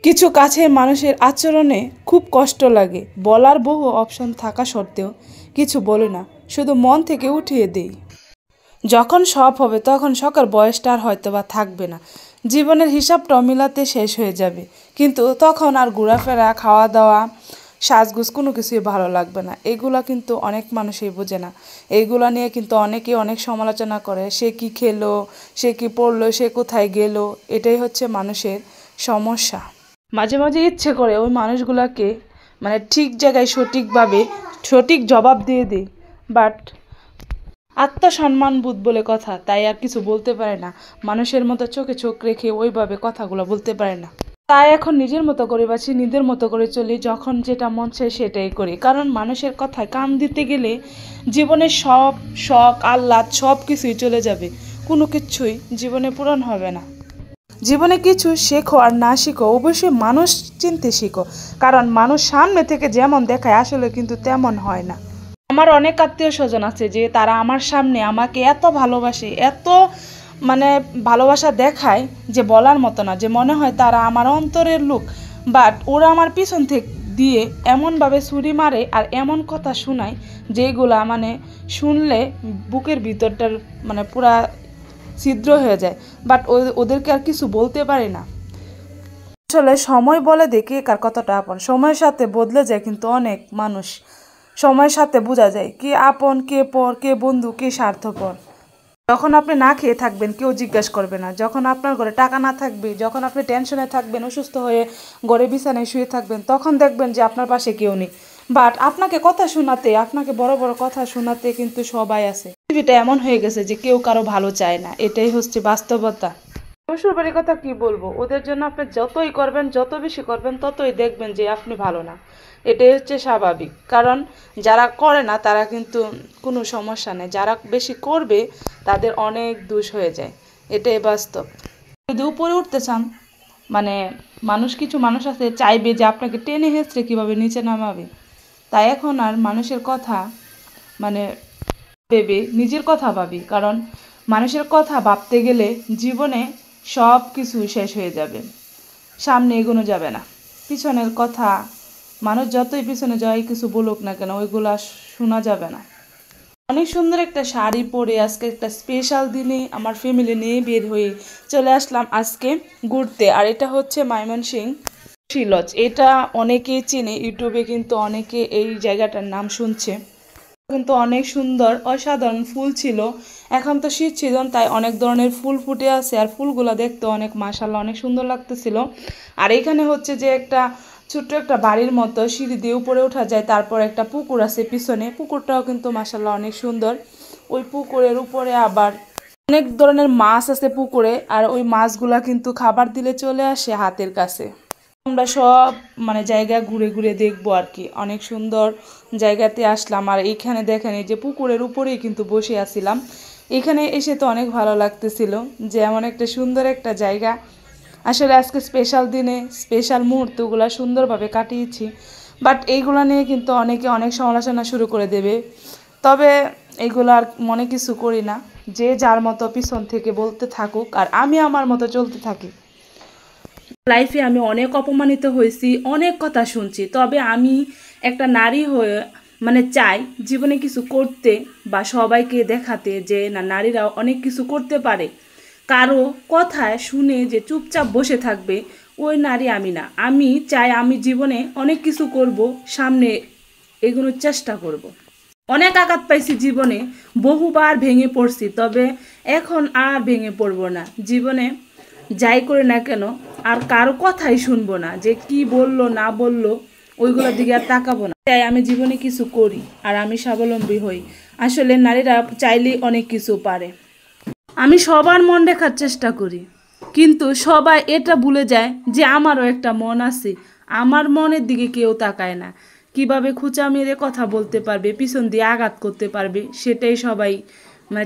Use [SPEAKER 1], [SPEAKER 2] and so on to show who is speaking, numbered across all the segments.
[SPEAKER 1] কিছু কাছের মানুষের আচরণে খুব কষ্ট লাগে, বলার বহু অপশন থাকা সত্ত্বেও কিছু বলি না, শুধু মন থেকে উঠিয়ে দিই। যখন সব হবে তখন শখের বয়সটা আর হয়তো বা থাকবে না, জীবনের হিসাবটাও মিলাতে শেষ হয়ে যাবে, কিন্তু তখন আর ঘোরাফেরা, খাওয়া দাওয়া, সাজগোজ কোনো কিছুই ভালো লাগবে না। এগুলা কিন্তু অনেক মানুষই বোঝে না। এইগুলা নিয়ে কিন্তু অনেকেই অনেক সমালোচনা করে, সে কি খেলো, সে কি পড়লো, সে কোথায় গেল। এটাই হচ্ছে মানুষের সমস্যা। মাঝে মাঝে ইচ্ছে করে ওই মানুষগুলোকে ঠিক জায়গায় সঠিকভাবে সঠিক জবাব দিয়ে দিই, বাট আত্মসম্মানবোধ বলে কথা, তাই আর কিছু বলতে পারে না। মানুষের মতো চোখে চোখ রেখে ওইভাবে কথাগুলো বলতে পারে না। তাই এখন নিজের মতো করে বাঁচি, নিজের মতো করে চলি, যখন যেটা মন চায় সেটাই করি। কারণ মানুষের কথায় কান দিতে গেলে জীবনের সব শখ আহ্লাদ সব কিছুই চলে যাবে, কোনো কিছুই জীবনে পূরণ হবে না। জীবনে কিছু শেখো আর না শিখো, অবশ্যই মানুষ চিনতে শিখো, কারণ মানুষ সামনে থেকে যেমন দেখায় আসলে কিন্তু তেমন হয় না। আমার অনেক আত্মীয় স্বজন আছে যে তারা আমার সামনে আমাকে এত ভালোবাসে, এত ভালোবাসা দেখায় যে বলার মতো না, যে মনে হয় তারা আমার অন্তরের লোক। বাট ওরা আমার পিছন থেকে দিয়ে এমনভাবে ছুরি মারে আর এমন কথা শোনায় যেগুলা শুনলে বুকের ভিতরটার পুরা ছিদ্র হয়ে যায়। বাট ওদেরকে আর কিছু বলতে পারি না। আসলে সময় বলে দেখি কার কতটা আপন। সময়ের সাথে বদলে যায় কিন্তু অনেক মানুষ। সময়ের সাথে বোঝা যায় কে আপন, কে পর, কে বন্ধু, কে স্বার্থপর। যখন আপনি না খেয়ে থাকবেন কেউ জিজ্ঞাসা করবে না, যখন আপনার ঘরে টাকা না থাকবে, যখন আপনি টেনশনে থাকবেন, অসুস্থ হয়ে ঘরে বিছানায় শুয়ে থাকবেন, তখন দেখবেন যে আপনার পাশে কেউ নেই। বাট আপনাকে কথা শোনাতে, আপনাকে বড় বড় কথা শোনাতে কিন্তু সবাই আছে। পৃথিবীটা এমন হয়ে গেছে যে কেউ কারো ভালো চায় না, এটাই হচ্ছে বাস্তবতা। শ্বশুর বাড়ির কথা কি বলবো, ওদের জন্য আপনি যতই করবেন, যত বেশি করবেন, ততই দেখবেন যে আপনি ভালো না। এটাই হচ্ছে স্বাভাবিক, কারণ যারা করে না তারা কিন্তু কোনো সমস্যা নেই, যারা বেশি করবে তাদের অনেক দোষ হয়ে যায়, এটাই বাস্তব। যদি উপরে উঠতে চান, কিছু মানুষ আছে চাইবে যে আপনাকে টেনে হেঁচড়ে কীভাবে নিচে নামাবে। তাই এখন আর মানুষের কথা ভেবে নিজের কথা ভাবি, কারণ মানুষের কথা ভাবতে গেলে জীবনে সব কিছু শেষ হয়ে যাবে, সামনে এগোনো যাবে না। পিছনের কথা মানুষ যতই পিছনে যাই কিছু বলুক না কেন, ওইগুলা শোনা যাবে না। অনেক সুন্দর একটা শাড়ি পরে আজকে একটা স্পেশাল দিনে আমার ফ্যামিলি নিয়ে বের হয়ে চলে আসলাম আজকে ঘুরতে। আর এটা হচ্ছে ময়মনসিংহ লজ। এটা অনেকেই চেনে, ইউটিউবে কিন্তু অনেকে এই জায়গাটার নাম শুনছে। কিন্তু অনেক সুন্দর অসাধারণ ফুল ছিল। এখন তো শীত সিজন, তাই অনেক ধরনের ফুল ফুটে আছে, আর ফুলগুলো দেখতে অনেক মাশাআল্লাহ অনেক সুন্দর লাগতেছিল। আর এখানে হচ্ছে যে একটা ছোট্ট একটা বাড়ির মতো সিঁড়ি দিয়ে উপরে ওঠা যায়, তারপর একটা পুকুর আছে পিছনে, পুকুরটাও কিন্তু মাশাআল্লাহ অনেক সুন্দর। ওই পুকুরের উপরে আবার অনেক ধরনের মাছ আছে পুকুরে, আর ওই মাছগুলা কিন্তু খাবার দিলে চলে আসে হাতের কাছে। আমরা সব জায়গা ঘুরে ঘুরে দেখবো আর কি। অনেক সুন্দর জায়গাতে আসলাম, আর এইখানে দেখেন এই যে পুকুরের উপরেই কিন্তু বসে আছিলাম। এখানে এসে তো অনেক ভালো লাগতেছিল যে এমন একটা সুন্দর একটা জায়গা। আসলে আজকে স্পেশাল দিনে স্পেশাল মুহূর্তগুলো সুন্দরভাবে কাটিয়েছি। বাট এইগুলো নিয়ে কিন্তু অনেকে অনেক সমালোচনা শুরু করে দেবে, তবে এইগুলো আর মনে কিছু করি না। যে যার মতো পিছন থেকে বলতে থাকুক, আর আমি আমার মতো চলতে থাকি। লাইফে আমি অনেক অপমানিত হয়েছি, অনেক কথা শুনছি, তবে আমি একটা নারী হয়ে চাই জীবনে কিছু করতে বা সবাইকে দেখাতে যে না, নারীরাও অনেক কিছু করতে পারে। কারো কথায় শুনে যে চুপচাপ বসে থাকবে ওই নারী আমি না। আমি চাই আমি জীবনে অনেক কিছু করব, সামনে এগোনোর চেষ্টা করব। অনেক আঘাত পাইছি জীবনে, বহুবার ভেঙে পড়ছি, তবে এখন আর ভেঙে পড়বো না। জীবনে যাই করে না কেন আর কারো কথাই শুনবো না, যে কি বললো না বললো ওইগুলোর দিকে আর তাকাবো না। তাই আমি জীবনে কিছু করি আর আমি স্বাবলম্বী হই। আসলে নারীরা চাইলেই অনেক কিছু পারে। আমি সবার মন রাখার চেষ্টা করি, কিন্তু সবাই এটা ভুলে যায় যে আমারও একটা মন আছে। আমার মনের দিকে কেউ তাকায় না। কিভাবে খোঁচা মেরে কথা বলতে পারবে, পিছন দিয়ে আঘাত করতে পারবে, সেটাই সবাই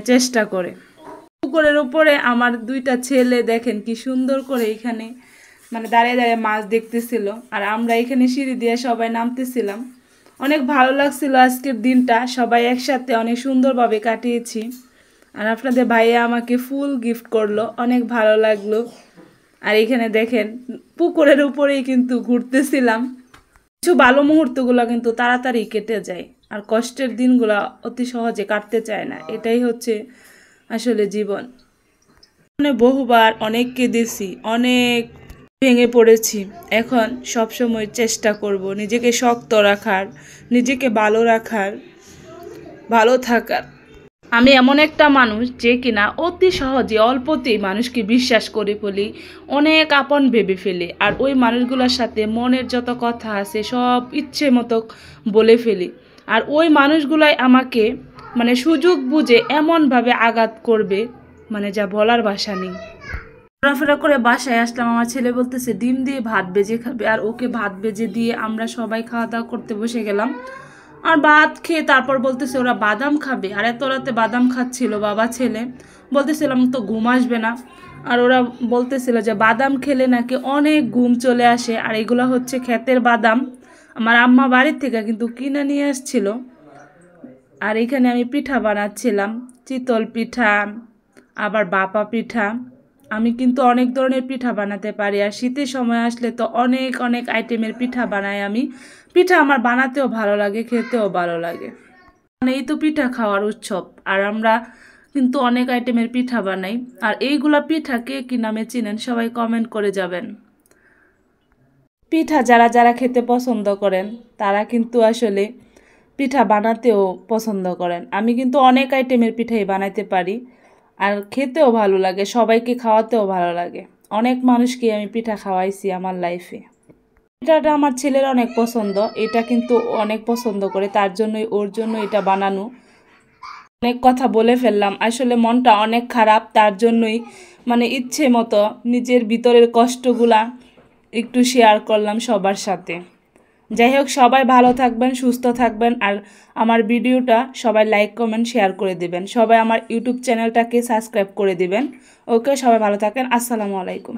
[SPEAKER 1] চেষ্টা করে। পুকুরের উপরে আমার দুইটা ছেলে দেখেন কি সুন্দর করে এখানে দাঁড়িয়ে দাঁড়িয়ে মাছ দেখতেছিল, আর আমরা এখানে সিঁড়ি দিয়ে সবাই নামতেছিলাম। অনেক ভালো লাগছিল আজকের দিনটা, সবাই একসাথে অনেক সুন্দরভাবে কাটিয়েছি। আর আপনাদের ভাইয়া আমাকে ফুল গিফট করলো, অনেক ভালো লাগলো। আর এখানে দেখেন পুকুরের উপরেই কিন্তু ঘুরতেছিলাম। কিছু ভালো মুহূর্তগুলো কিন্তু তাড়াতাড়ি কেটে যায়, আর কষ্টের দিনগুলো অতি সহজে কাটতে চায় না। এটাই হচ্ছে আসলে জীবন। বহুবার অনেক কেঁদেছি, অনেক ভেঙে পড়েছি। এখন সবসময় চেষ্টা করব নিজেকে শক্ত রাখার, নিজেকে ভালো রাখার, ভালো থাকার। আমি এমন একটা মানুষ যে কিনা অতি সহজে অল্পতেই মানুষকে বিশ্বাস করে ফেলি, অনেক আপন ভেবে ফেলি। আর ওই মানুষগুলোর সাথে মনের যত কথা আছে সব ইচ্ছে মতো বলে ফেলি। আর ওই মানুষগুলাই আমাকে মানে সুযোগ বুঝে এমনভাবে আঘাত করবে, মানে যা বলার ভাষা নেই। ঘোরাফেরা করে বাসায় আসলাম, আমার ছেলে বলতেছে ডিম দিয়ে ভাত ভেজে খাবে, আর ওকে ভাত ভেজে দিয়ে আমরা সবাই খাওয়া দাওয়া করতে বসে গেলাম। আর ভাত খেয়ে তারপর বলতেছে ওরা বাদাম খাবে, আর এত রাতে বাদাম খাচ্ছিল বাবা ছেলে। বলতেছিলাম তো ঘুম আসবে না, আর ওরা বলতেছিল যে বাদাম খেলে নাকি অনেক ঘুম চলে আসে, আর এগুলো হচ্ছে ক্ষেতের বাদাম, আমার আম্মা বাড়ির থেকে কিন্তু কিনে নিয়ে আসছিল। আর এখানে আমি পিঠা বানাচ্ছিলাম, চিতল পিঠা, আবার বাপা পিঠা। আমি কিন্তু অনেক ধরনের পিঠা বানাতে পারি, আর শীতের সময় আসলে তো অনেক অনেক আইটেমের পিঠা বানাই আমি। পিঠা আমার বানাতেও ভালো লাগে, খেতেও ভালো লাগে। মানে এই তো পিঠা খাওয়ার উৎসব, আর আমরা কিন্তু অনেক আইটেমের পিঠা বানাই। আর এইগুলা পিঠা কে কি নামে চিনেন সবাই কমেন্ট করে যাবেন। পিঠা যারা যারা খেতে পছন্দ করেন তারা কিন্তু আসলে পিঠা বানাতেও পছন্দ করেন। আমি কিন্তু অনেক আইটেমের পিঠাই বানাইতে পারি, আর খেতেও ভালো লাগে, সবাইকে খাওয়াতেও ভালো লাগে। অনেক মানুষকে আমি পিঠা খাওয়াইছি আমার লাইফে। পিঠাটা আমার ছেলের অনেক পছন্দ, এটা কিন্তু অনেক পছন্দ করে, তার জন্যই ওর জন্য এটা বানানো। অনেক কথা বলে ফেললাম, আসলে মনটা অনেক খারাপ, তার জন্যই মানে ইচ্ছে মতো নিজের ভিতরের কষ্টগুলা একটু শেয়ার করলাম সবার সাথে। যাই হোক, সবাই ভালো থাকবেন, সুস্থ থাকবেন, আর আমার ভিডিওটা সবাই লাইক কমেন্ট শেয়ার করে দিবেন। সবাই আমার ইউটিউব চ্যানেলটাকে সাবস্ক্রাইব করে দিবেন। ওকে, সবাই ভালো থাকেন। আসসালামু আলাইকুম।